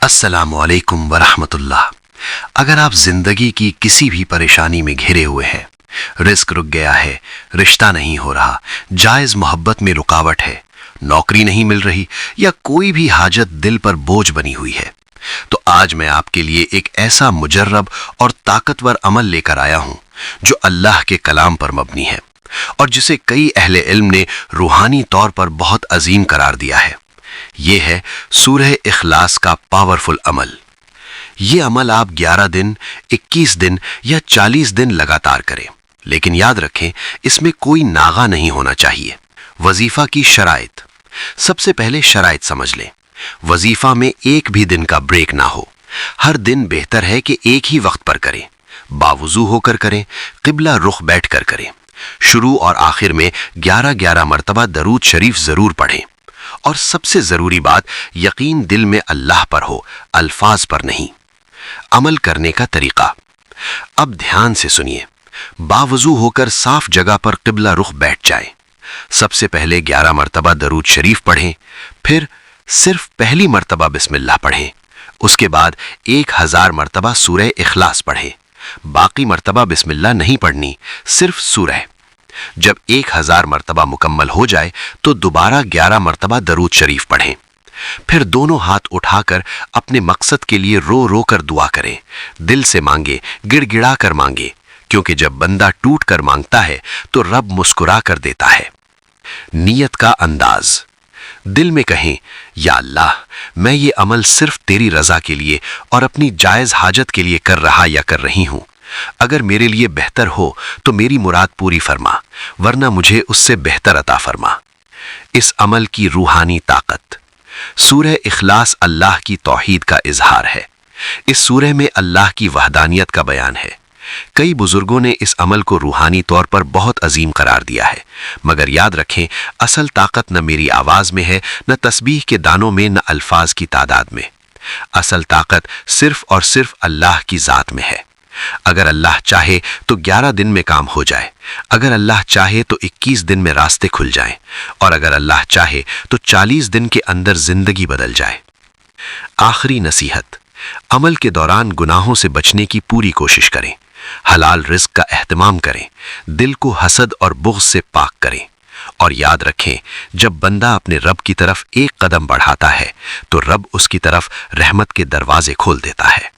अस्सलामु अलैकुम वरहमतुल्लाह। अगर आप जिंदगी की किसी भी परेशानी में घिरे हुए हैं, रिस्क रुक गया है, रिश्ता नहीं हो रहा, जायज मोहब्बत में रुकावट है, नौकरी नहीं मिल रही या कोई भी हाजत दिल पर बोझ बनी हुई है, तो आज मैं आपके लिए एक ऐसा मुजर्रब और ताकतवर अमल लेकर आया हूं जो अल्लाह के कलाम पर मबनी है और जिसे कई अहले इल्म ने रूहानी तौर पर बहुत अजीम करार दिया है। ये है सूरह इखलास का पावरफुल अमल। ये अमल आप 11 दिन, 21 दिन या 40 दिन लगातार करें, लेकिन याद रखें इसमें कोई नागा नहीं होना चाहिए। वजीफा की शराइत। सबसे पहले शराइत समझ लें। वजीफा में एक भी दिन का ब्रेक ना हो। हर दिन बेहतर है कि एक ही वक्त पर करें, बावुजू होकर करें, किबला रुख बैठ कर करें। शुरू और आखिर में 11-11 मरतबा दरूद शरीफ जरूर पढ़ें। और सबसे जरूरी बात, यकीन दिल में अल्लाह पर हो, अल्फाज पर नहीं। अमल करने का तरीका अब ध्यान से सुनिए। बावुजू होकर साफ जगह पर किबला रुख बैठ जाएं। सबसे पहले 11 मरतबा दरूद शरीफ पढ़ें, फिर सिर्फ पहली मरतबा बिस्मिल्लाह पढ़ें। उसके बाद 1000 मरतबा सूरह इखलास पढ़ें। बाकी मरतबा बिस्मिल्लाह नहीं पढ़नी, सिर्फ सूरह। जब 1000 मरतबा मुकम्मल हो जाए तो दोबारा 11 मरतबा दरूद शरीफ पढ़ें। फिर दोनों हाथ उठाकर अपने मकसद के लिए रो रो कर दुआ करें। दिल से मांगे, गिड़गिड़ा कर मांगे, क्योंकि जब बंदा टूट कर मांगता है तो रब मुस्कुरा कर देता है। नियत का अंदाज। दिल में कहें, या अल्लाह, मैं ये अमल सिर्फ तेरी रजा के लिए और अपनी जायज हाजत के लिए कर रहा या कर रही हूं। अगर मेरे लिए बेहतर हो तो मेरी मुराद पूरी फरमा, वरना मुझे उससे बेहतर अता फरमा। इस अमल की रूहानी ताकत। सूरह इखलास अल्लाह की तौहीद का इजहार है। इस सूरह में अल्लाह की वहदानियत का बयान है। कई बुजुर्गों ने इस अमल को रूहानी तौर पर बहुत अजीम करार दिया है, मगर याद रखें, असल ताकत न मेरी आवाज में है, न तस्बीह के दानों में, न अल्फाज की तादाद में। असल ताकत सिर्फ और सिर्फ अल्लाह की जात में है। अगर अल्लाह चाहे तो 11 दिन में काम हो जाए, अगर अल्लाह चाहे तो 21 दिन में रास्ते खुल जाएं, और अगर अल्लाह चाहे तो 40 दिन के अंदर जिंदगी बदल जाए। आखिरी नसीहत। अमल के दौरान गुनाहों से बचने की पूरी कोशिश करें। हलाल रिस्क का एहतमाम करें। दिल को हसद और बुग़्ज़ से पाक करें। और याद रखें, जब बंदा अपने रब की तरफ एक कदम बढ़ाता है तो रब उसकी तरफ रहमत के दरवाजे खोल देता है।